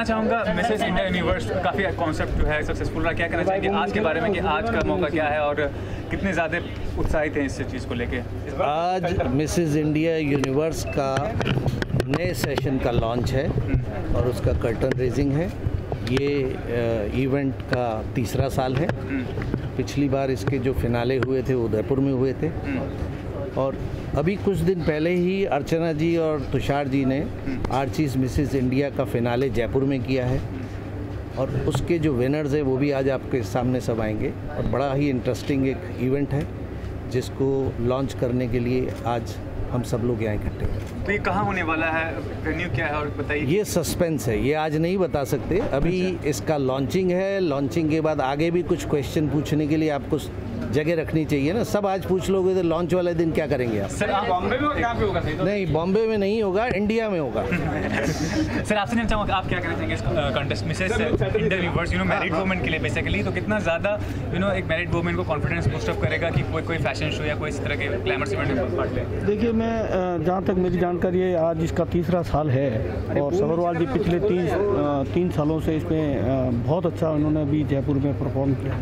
चाहूँगा Mrs India universe काफ़ी concept जो है सक्सेसफुल रहा, क्या कहना चाहेंगे आज के बारे में कि आज का मौका क्या है और कितने ज़्यादा उत्साहित हैं इस चीज़ को लेके? आज मिसेस इंडिया यूनिवर्स का नए सेशन का लॉन्च है और उसका कर्टन रेजिंग है। ये इवेंट का तीसरा साल है। पिछली बार इसके जो फिनाले हुए थे उदयपुर में हुए थे और अभी कुछ दिन पहले ही अर्चना जी और तुषार जी ने आर्चीज मिसेस इंडिया का फिनाले जयपुर में किया है और उसके जो विनर्स हैं वो भी आज आपके सामने सब आएंगे और बड़ा ही इंटरेस्टिंग एक इवेंट है जिसको लॉन्च करने के लिए आज हम सब लोग यहाँ इकट्ठे हैं। तो ये कहाँ होने वाला है, वेन्यू क्या है और बताइए? ये सस्पेंस है, ये आज नहीं बता सकते। अभी इसका लॉन्चिंग है। लॉन्चिंग के बाद आगे भी कुछ क्वेश्चन पूछने के लिए आपको जगह रखनी चाहिए ना। सब आज पूछ लोगे तो लॉन्च वाले दिन क्या करेंगे आप? सर आप बॉम्बे में कहाँ पे होगा? नहीं, बॉम्बे में नहीं होगा, इंडिया में होगा। सर आपसे नहीं चाहूँगा आप क्या कहना चाहेंगे इस contest Mrs India universe married women के लिए बेसिकली, तो कितना ज़्यादा एक मैरिड वुमेन को कॉन्फिडेंस बूस्ट अप करेगा कि कोई फैशन शो या कोई इस तरह के ग्लैमरस इवेंट में पार्ट ले? देखिए, मैं जहाँ तक मेरी जानकारी है आज इसका तीसरा साल है और सबरवाल जी पिछले 3 सालों से इसमें बहुत अच्छा उन्होंने अभी जयपुर में परफॉर्म किया।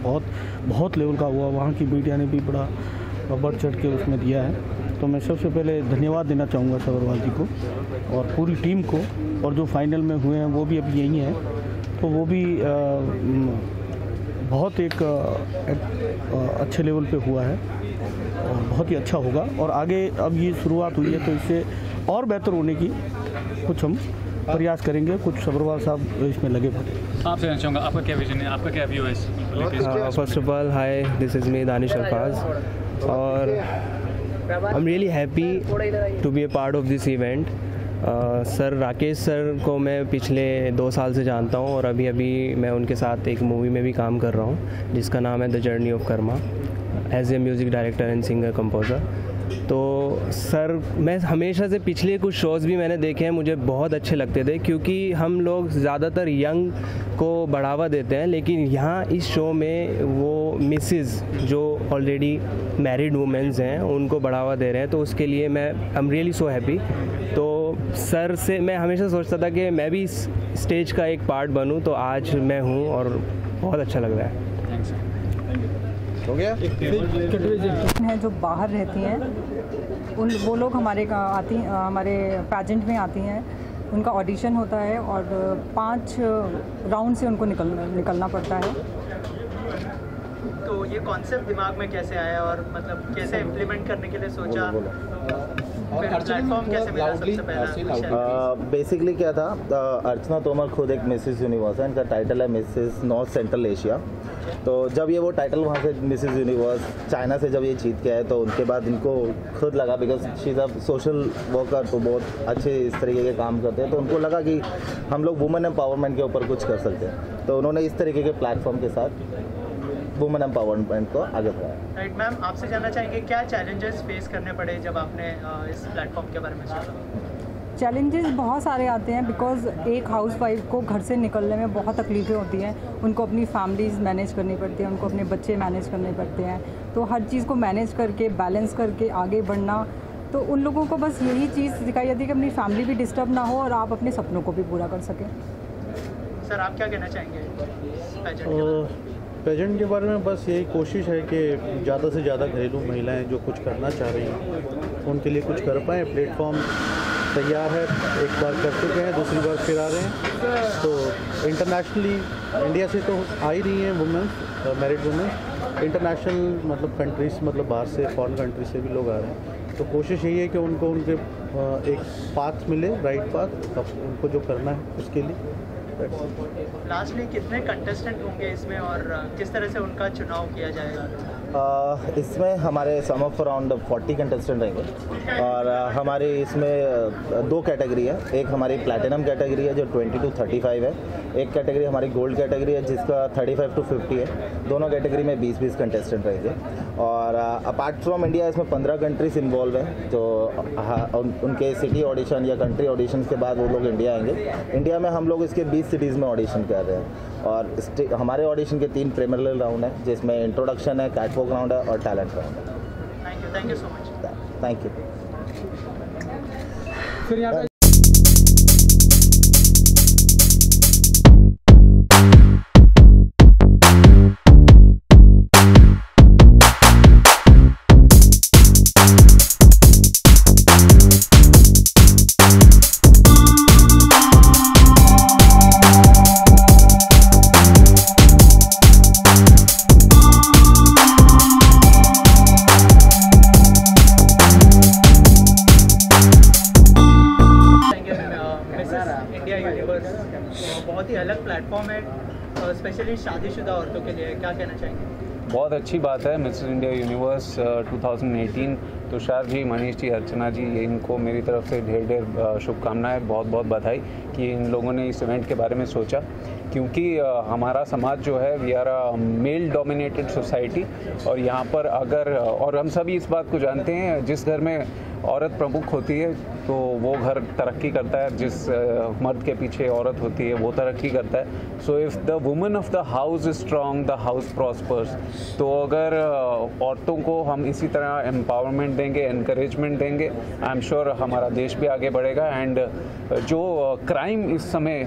बहुत लेवल का हुआ, वहाँ की मीडिया ने भी बड़ा बढ़ चढ़ के उसमें दिया है। तो मैं सबसे पहले धन्यवाद देना चाहूँगा सबरवाल जी को और पूरी टीम को। और जो फाइनल में हुए हैं वो भी अभी यही हैं, तो वो भी बहुत एक अच्छे लेवल पे हुआ है और बहुत ही अच्छा होगा। और आगे अब ये शुरुआत हुई है तो इससे और बेहतर होने की कुछ हम प्रयास करेंगे। कुछ सबरवाल साहब इसमें लगे पड़े। आपसे जानना चाहूँगा आपका क्या विजन है, आपका क्या व्यू है इस? First of all hi, this is me Danish Alfaz और I am really happy to be a part of this event. Sir Rakesh sir को मैं पिछले 2 साल से जानता हूँ और अभी मैं उनके साथ एक मूवी में भी काम कर रहा हूँ जिसका नाम है the journey of karma as a music director and singer composer. तो सर मैं हमेशा से पिछले कुछ शोज़ भी मैंने देखे हैं, मुझे बहुत अच्छे लगते थे क्योंकि हम लोग ज़्यादातर यंग को बढ़ावा देते हैं, लेकिन यहाँ इस शो में वो मिसेस जो ऑलरेडी मैरिड वुमेन्स हैं उनको बढ़ावा दे रहे हैं, तो उसके लिए मैं आई एम रियली सो हैप्पी। तो सर से मैं हमेशा सोचता था कि मैं भी इस स्टेज का एक पार्ट बनूँ, तो आज मैं हूँ और बहुत अच्छा लग रहा है। हो गया? हैं जो बाहर रहती हैं वो लोग हमारे पैजेंट में आती हैं, उनका ऑडिशन होता है और 5 राउंड से उनको निकलना पड़ता है। तो ये कॉन्सेप्ट दिमाग में कैसे आया और मतलब कैसे इम्प्लीमेंट करने के लिए सोचा? प्लेटफॉर्म कैसे मिला सबसे पहला? बेसिकली क्या था, अर्चना तोमर खुद एक मिसेस यूनिवर्स है, इनका टाइटल है मिसेस नॉर्थ सेंट्रल एशिया। तो जब ये वो टाइटल वहाँ से मिसेस यूनिवर्स चाइना से जब ये जीत के आए तो उनके बाद इनको खुद लगा, because she is a social worker, तो बहुत अच्छे इस तरीके के काम करते हैं, तो उनको लगा कि हम लोग वुमेन एम्पावरमेंट के ऊपर कुछ कर सकते हैं। तो उन्होंने इस तरीके के प्लेटफॉर्म के साथ वुमेन एम्पावरमेंट को आगे बढ़ाया। राइट मैम, आपसे जानना चाहेंगे क्या चैलेंजेस फेस करने पड़े जब आपने इस प्लेटफॉर्म के बारे में सोचा? चैलेंजेस बहुत सारे आते हैं बिकॉज़ एक हाउसवाइफ को घर से निकलने में बहुत तकलीफ़ें होती हैं। उनको अपनी फैमिलीज़ मैनेज करनी पड़ती है, उनको अपने बच्चे मैनेज करने पड़ते हैं, तो हर चीज़ को मैनेज करके बैलेंस करके आगे बढ़ना। तो उन लोगों को बस यही चीज़ सिखाई जाती है कि अपनी फैमिली भी डिस्टर्ब ना हो और आप अपने सपनों को भी पूरा कर सकें। सर आप क्या कहना चाहेंगे पेजेंट के बारे में? बस यही कोशिश है कि ज़्यादा से ज़्यादा घरेलू महिलाएं जो कुछ करना चाह रही हैं उनके लिए कुछ कर पाएँ। प्लेटफॉर्म तैयार है, एक बार कर चुके हैं, दूसरी बार फिर आ रहे हैं। तो इंटरनेशनली इंडिया से तो आ ही रही हैं वुमेन्स, मैरिड वुमेन्स। इंटरनेशनल मतलब कंट्रीज, मतलब बाहर से फॉरेन कंट्री से भी लोग आ रहे हैं। तो कोशिश यही है कि उनको उनके एक पाथ मिले, राइट पाथ, उनको जो करना है उसके लिए। लास्टली कितने कंटेस्टेंट होंगे इसमें और किस तरह से उनका चुनाव किया जाएगा? इसमें हमारे सम ऑफ अराउंड 40 कंटेस्टेंट रहेंगे और हमारे इसमें 2 कैटेगरी है। एक हमारी प्लैटिनम कैटेगरी है जो 20 to 35 है, एक कैटेगरी हमारी गोल्ड कैटेगरी है जिसका 35 to 50 है। दोनों कैटेगरी में 20-20 कंटेस्टेंट रहेंगे और अपार्ट फ्रॉम इंडिया इसमें 15 कंट्रीज इन्वॉल्व हैं। तो उनके सिटी ऑडिशन या कंट्री ऑडिशन के बाद वो लोग इंडिया आएंगे। इंडिया में हम लोग इसके 20 सिटीज़ में ऑडिशन कर रहे हैं और हमारे ऑडिशन के 3 प्रीलिमिनरी राउंड है जिसमें इंट्रोडक्शन है, कैटवॉक राउंड है और टैलेंट राउंड है। Thank you so much. Thank you. बहुत ही अलग प्लेटफॉर्म है, स्पेशली शादीशुदा औरतों के लिए, क्या कहना चाहेंगे? बहुत अच्छी बात है। Mrs India universe 2018, Tushar ji, Manish ji, अर्चना जी, इनको मेरी तरफ से ढेर ढेर शुभकामनाएं, बहुत बहुत बधाई कि इन लोगों ने इस इवेंट के बारे में सोचा, क्योंकि हमारा समाज जो है, we are a male dominated society, और यहाँ पर अगर, और हम सभी इस बात को जानते हैं, जिस घर में औरत प्रमुख होती है तो वो घर तरक्की करता है, जिस मर्द के पीछे औरत होती है वो तरक्की करता है। So if the woman of the house is strong, the house prospers. तो अगर औरतों को हम इसी तरह एम्पावरमेंट देंगे, एनकरेजमेंट देंगे, आई एम श्योर हमारा देश भी आगे बढ़ेगा। एंड जो क्राइम इस समय,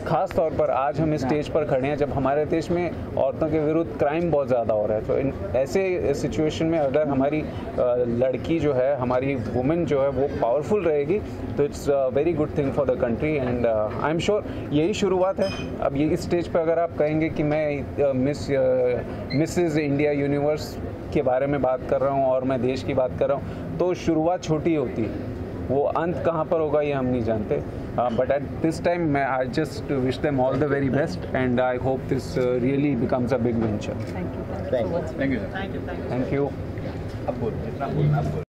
ख़ास तौर पर आज हम इस स्टेज पर खड़े हैं जब हमारे देश में औरतों के विरुद्ध क्राइम बहुत ज़्यादा हो रहा है, तो इन ऐसे सिचुएशन में अगर हमारी लड़की जो है, हमारी वुमेन जो है वो पावरफुल रहेगी, तो it's very good thing for the country. And I am sure यही शुरुआत है। अब ये इस स्टेज पर अगर आप कहेंगे कि मैं मिसेस इंडिया यूनिवर्स के बारे में बात कर रहा हूँ और मैं देश की बात कर रहा हूँ, तो शुरुआत छोटी होती है, वो अंत कहाँ पर होगा ये हम नहीं जानते। But at this time I just wish them all the very best, and I hope this really becomes a big venture. Thank you. अब बोल, जितना बोलना अब बोल।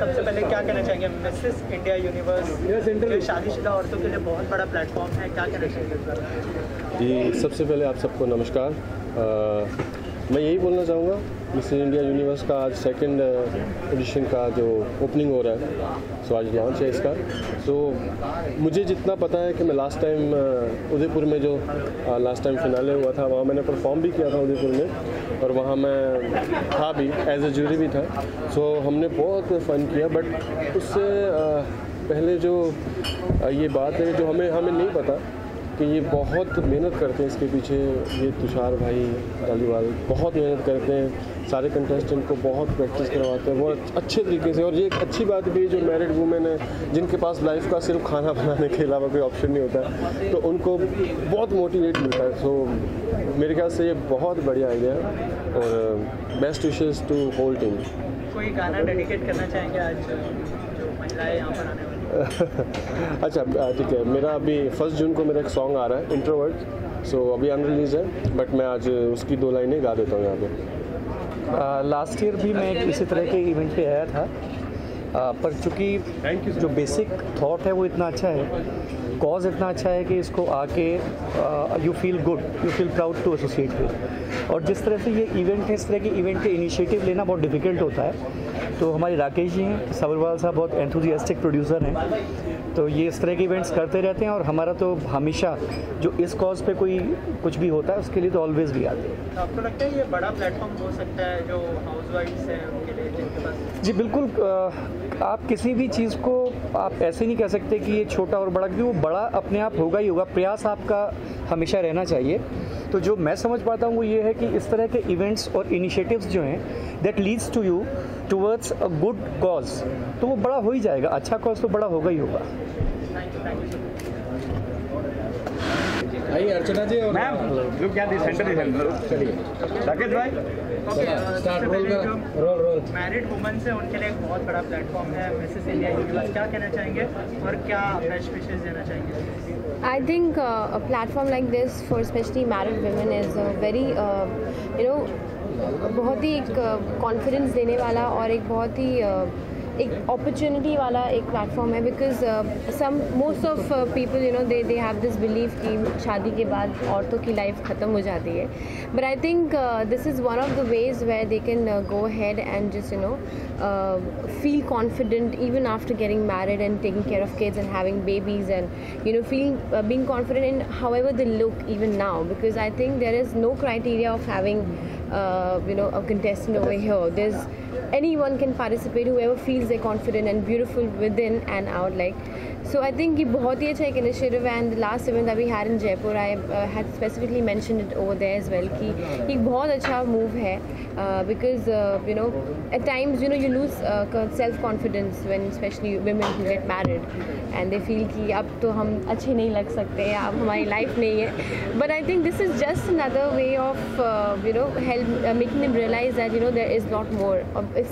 सबसे पहले क्या कहना चाहेंगे? मिसेस इंडिया यूनिवर्स शादीशुदा औरतों के लिए बहुत बड़ा प्लेटफॉर्म है, क्या कहना चाहेंगे? जी, सबसे पहले आप सबको नमस्कार। मैं यही बोलना चाहूँगा, मिसेस इंडिया यूनिवर्स का आज सेकंड एडिशन का जो ओपनिंग हो रहा है, सो आज लॉन्च है इसका। सो मुझे जितना पता है कि मैं लास्ट टाइम उदयपुर में जो लास्ट टाइम फिनाले हुआ था, वहाँ मैंने परफॉर्म भी किया था उदयपुर में, और वहाँ मैं था भी, एज ए जूरी भी था। सो हमने बहुत फन किया, बट उससे पहले जो ये बात है जो हमें नहीं पता कि ये बहुत मेहनत करते हैं इसके पीछे। ये तुषार भाई धालीवाल बहुत मेहनत करते हैं, सारे कंटेस्टेंट को बहुत प्रैक्टिस करवाते हैं बहुत अच्छे तरीके से। और ये एक अच्छी बात भी, जो मैरिड वुमेन है जिनके पास लाइफ का सिर्फ खाना बनाने के अलावा कोई ऑप्शन नहीं होता, तो उनको बहुत मोटिवेट मिलता है। सो मेरे ख्याल से ये बहुत बढ़िया आइडिया है, और best wishes to whole team. कोई गाना डेडिकेट करना चाहेंगे आज जो महिलाएं यहाँ पर आने वाली? अच्छा, ठीक है। मेरा अभी 1 जून को मेरा एक सॉन्ग आ रहा है, इंट्रोवर्ट। सो अभी अनरिलीज है, बट मैं आज उसकी 2 लाइनें गा देता हूँ यहाँ पे। लास्ट ईयर भी मैं इसी तरह के इवेंट पे आया था, पर चूँकि जो बेसिक थॉट है वो इतना अच्छा है, कॉज इतना अच्छा है कि इसको आके you feel good, you feel proud to associate with. और जिस तरह से ये इवेंट है, इस तरह के इवेंट के इनिशिएटिव लेना बहुत डिफ़िकल्ट होता है। तो हमारे राकेश जी हैं, सब्रवाल साहब बहुत एंथुजियास्टिक प्रोड्यूसर हैं, तो ये इस तरह के इवेंट्स करते रहते हैं। और हमारा तो हमेशा जो इस कॉज पे कोई कुछ भी होता है उसके लिए तो ऑलवेज भी आते हैं। तो आपको लगता है ये बड़ा प्लेटफॉर्म हो सकता है जो हाउसवाइफ्स हैं उनके लिए, जिनके पास? जी बिल्कुल। आप किसी भी चीज़ को आप ऐसे नहीं कह सकते कि ये छोटा और बड़ा, क्योंकि वो बड़ा अपने आप होगा ही होगा। प्रयास आपका हमेशा रहना चाहिए। तो जो मैं समझ पाता हूँ वो ये है कि इस तरह के इवेंट्स और इनिशिएटिव्स जो हैं that leads to you towards a good cause, तो वो बड़ा हो ही जाएगा। अच्छा कॉज तो बड़ा होगा ही होगा। आइए अर्चना जी और मैम, लुक क्या दिस सेंटर इज। चलिए राकेश भाई, स्टार्ट रोल। मैरिड वुमेन से उनके लिए एक बहुत बड़ा प्लेटफॉर्म है मिसेस इंडिया यूनिवर्स, क्या कहना चाहेंगे और क्या बेस्ट विशेस देना चाहेंगे? I think a platform like this for especially married women is very बहुत ही एक कॉन्फिडेंस देने वाला और एक बहुत ही एक अपॉर्चुनिटी वाला एक प्लेटफॉर्म है, because most of people you know they have this believe कि शादी के बाद औरतों की लाइफ ख़त्म हो जाती है, but I think this is one of the ways where they can go ahead and just feel confident even after getting married and taking care of kids and having babies, and feeling being confident in however they look even now, because I think there is no criteria of having a contestant over here. There's anyone can participate, whoever feels they're confident and beautiful within and out, like. So I think ये बहुत ही अच्छा एक initiative है, and the last event that we had in Jaipur, I had specifically mentioned it over there as well कि एक बहुत अच्छा move है, because at times you lose self confidence when especially women who get married and they feel कि अब तो हम अच्छे नहीं लग सकते, अब हमारी life नहीं है, but I think this is just another way of help making them realize that there is lot more.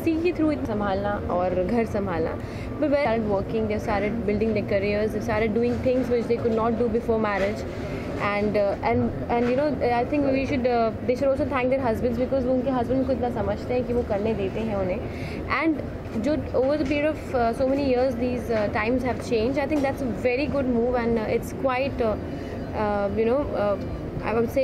See के through it संभालना और घर संभालना, but when they started working, they started building their careers, they started doing things which they could not do before marriage, and I think they should also thank their husbands, because वो उनके husband को इतना समझते हैं कि वो करने देते हैं उन्हें, and जो over the period of so many years these times have changed. I think that's a very good move, and it's quite I would say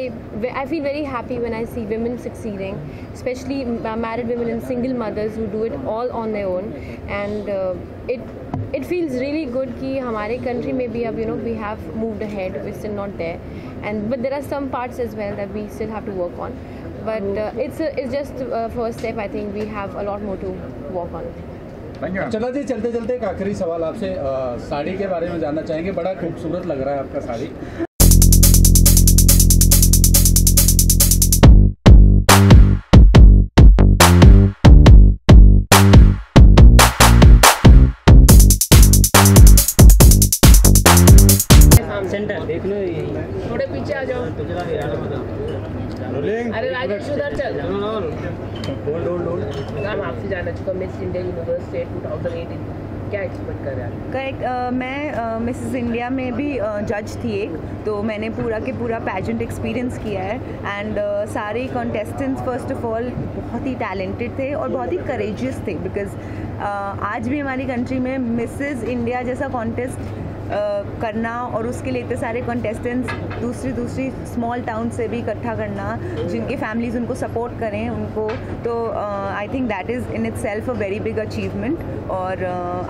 I feel very happy when I see women succeeding, especially married women and single mothers who do it all on their own, and it feels really good कि हमारे country में भी अब we have moved ahead, we're still not there, but there are some parts as well that we still have to work on, but it's just a first step. I think we have a lot more to work on. चला जी, चलते चलते एक आखिरी सवाल आपसे साड़ी के बारे में जानना चाहेंगे। बड़ा खूबसूरत लग रहा है आपका साड़ी। सेंटर देख लो, थोड़े पीछे आ जाओ। अरे राजेश उधर चल। मैम आपसे जानना चाहता हूँ, मिस इंडिया यूनिवर्स 2018 क्या एक्सपेक्ट कर रहे हैं? करेक्ट, मैं मिसेस इंडिया में भी जज थी एक, तो मैंने पूरा के पूरा पैजेंट एक्सपीरियंस किया है, एंड सारे कॉन्टेस्टेंट्स फर्स्ट ऑफ ऑल बहुत ही टैलेंटेड थे और बहुत ही करेजियस थे, बिकॉज आज भी हमारी कंट्री में मिसेस इंडिया जैसा कॉन्टेस्ट करना और उसके लिए इतने सारे कॉन्टेस्टेंट्स दूसरी स्मॉल टाउन से भी इकट्ठा करना, जिनकी फैमिलीज उनको सपोर्ट करें उनको, तो I think that is in it self a very big achievement, और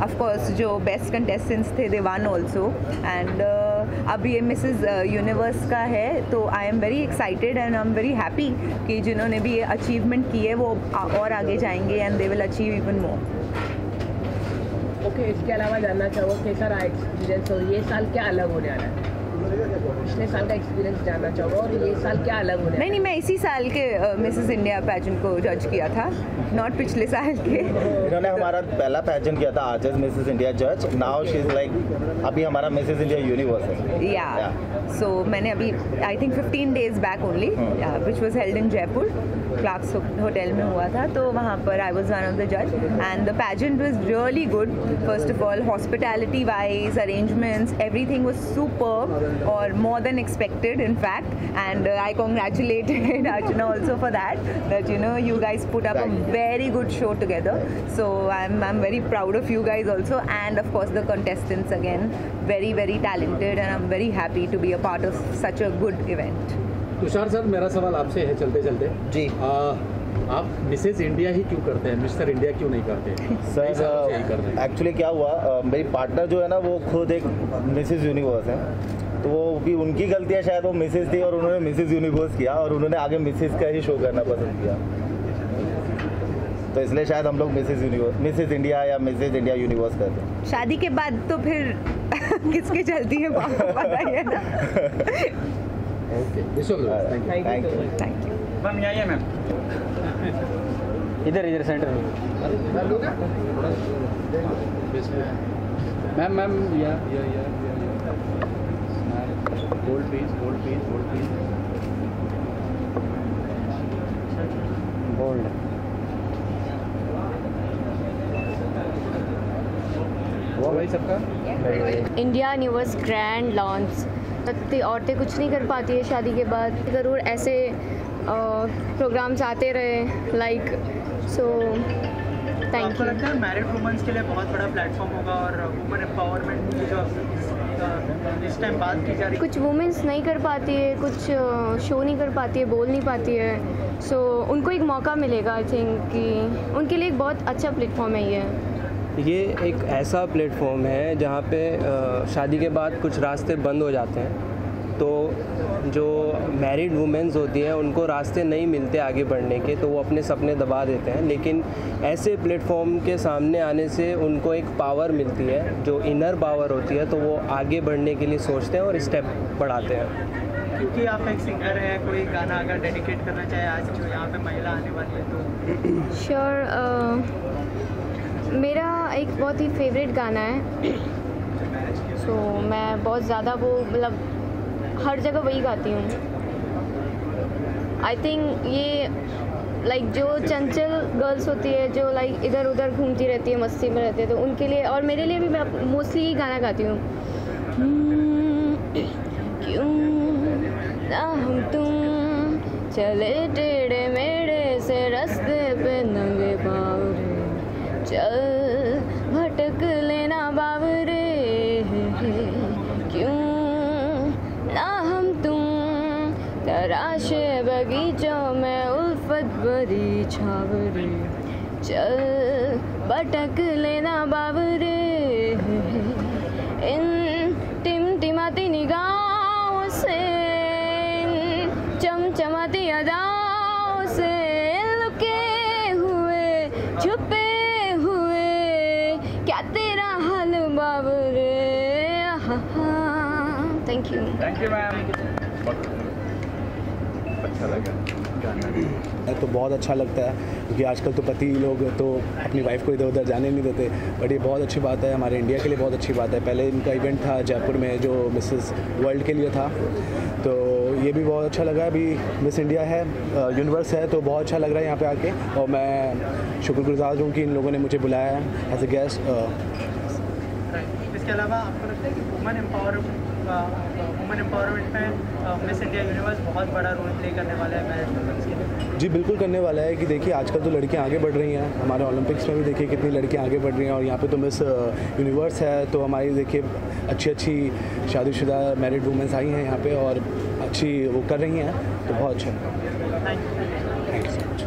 ऑफ कोर्स जो बेस्ट कंटेस्टेंट्स थे दे वन ऑल्सो, एंड अब ये मिसेस यूनिवर्स का है, तो I am very excited and I am very happy कि जिन्होंने भी ये अचीवमेंट की है वो और आगे जाएंगे and they will achieve even more. Okay, इसके अलावा जानना चाहूँगा कैसा रहा एक्सपीरियंस, और ये साल क्या अलग होने वाला है? पिछले साल का एक्सपीरियंस जानना चाहूँगा, और ये साल क्या अलग होने? नहीं, मैं इसी साल के मिसेस इंडिया पैजेंट को जज किया था, नॉट पिछले साल के। इन्होंने हमारा पहला पैजेंट किया था आज एज मिसेस इंडिया जज, नाउ शी इज लाइक अभी हमारा मिसेस इंडिया यूनिवर्स है। या सो मैंने अभी I think 15 days back only, which was held in Jaipur, Clarks hotel में हुआ था, तो वहाँ पर I was one of the जज, and the pageant was really good. First of all hospitality wise, arrangements, everything was superb और more than expected in fact, and I congratulated Archana also for that you guys put up a very good show together, so I'm very proud of you guys also, and of course the contestants again very very talented, and I'm very happy to be a part of such a good event. Tushar sir, मेरा सवाल आपसे है चलते चलते जी, आप Mrs India ही क्यों करते हैं, मिस्टर इंडिया क्यों नहीं करते? सर एक्चुअली क्या हुआ, मेरी पार्टनर जो है ना वो खुद एक मिसेस यूनिवर्स है, तो वो भी उनकी गलतियाँ, शायद वो मिसेस थी और उन्होंने मिसेस यूनिवर्स किया और उन्होंने आगे मिसेस का ही शो करना पसंद किया, तो इसलिए शायद हम लोग मिसेस इंडिया या मिसेस इंडिया यूनिवर्स करते हैं। शादी के बाद तो फिर किसकी चलती है पता ही है ना। Okay, thank you ma'am. यही है मैम, इधर सेंटर में मैम या होल्ड प्लीज होल्ड। वो भाई सबका इंडिया यूनिवर्स ग्रैंड लॉन्च तक औरतें कुछ नहीं कर पाती है शादी के बाद, ज़रूर ऐसे प्रोग्राम्स आते रहे, लाइक सो Thank आपको you. लगता है मैरिड वुमेन्स के लिए बहुत बड़ा प्लेटफॉर्म होगा और वुमेन एम्पावरमेंट की जो इस टाइम बात की जा रही है? कुछ वुमेन्स नहीं कर पाती है, कुछ शो नहीं कर पाती है, बोल नहीं पाती है, सो उनको एक मौका मिलेगा आई थिंक कि उनके लिए एक बहुत अच्छा प्लेटफॉर्म है ये एक ऐसा प्लेटफॉर्म है जहाँ पे शादी के बाद कुछ रास्ते बंद हो जाते हैं, तो जो मैरिड वुमेन्स होती हैं उनको रास्ते नहीं मिलते आगे बढ़ने के, तो वो अपने सपने दबा देते हैं। लेकिन ऐसे प्लेटफॉर्म के सामने आने से उनको एक पावर मिलती है, जो इनर पावर होती है, तो वो आगे बढ़ने के लिए सोचते हैं और स्टेप बढ़ाते हैं। क्योंकि आप एक सिंगर हैं, कोई गाना अगर डेडिकेट करना चाहे आज जो यहाँ पे महिला आने वाली है तो? श्योर, मेरा एक बहुत ही फेवरेट गाना है, सो मैं बहुत ज़्यादा वो मतलब हर जगह वही गाती हूँ। आई थिंक ये लाइक जो चंचल गर्ल्स होती है, जो लाइक इधर उधर घूमती रहती है, मस्ती में रहती है, तो उनके लिए और मेरे लिए भी मैं मोस्टली ये गाना गाती हूँ। क्यों ना हम तुम चले टेढ़े मेढ़े से रास्ते पे नंगे बावरे, चल भटक लेना बावरे, क्यों ना हम तुम तराशे बगीचों में उल्फत भरी छावरे, चल भटक लेना बावरे, इन टिमटिमाती निगाहों से, इन चमचमाती अदाओं से, लुके हुए छुपे हुए क्या तेरा हाल बाबरे। Thank you ma'am. अच्छा लगा तो बहुत अच्छा लगता है, क्योंकि आजकल तो पति लोग तो अपनी वाइफ को इधर उधर जाने नहीं देते, बट ये बहुत अच्छी बात है, हमारे इंडिया के लिए बहुत अच्छी बात है। पहले इनका इवेंट था जयपुर में जो मिसेस वर्ल्ड के लिए था, तो ये भी बहुत अच्छा लगा। अभी मिस इंडिया है, यूनिवर्स है, तो बहुत अच्छा लग रहा है यहाँ पे आके, और मैं शुक्रगुजार हूँ कि इन लोगों ने मुझे बुलाया है एज ए गेस्ट। इसके अलावा आपको लगता है कि वुमेन एम्पावरमेंट में मिस इंडिया यूनिवर्स बहुत बड़ा रोल प्ले करने वाला है मैरिड वुमेन्स के लिए? जी बिल्कुल करने वाला है, कि देखिए आजकल तो लड़कियां आगे बढ़ रही हैं, हमारे ओलंपिक्स में भी देखिए कितनी लड़कियां आगे बढ़ रही हैं, और यहाँ पे तो मिस यूनिवर्स है, तो हमारी देखिए अच्छी शादीशुदा मैरिड वुमेन्स आई हैं यहाँ पे और अच्छी वो कर रही हैं, तो बहुत अच्छा है। Thank you so much.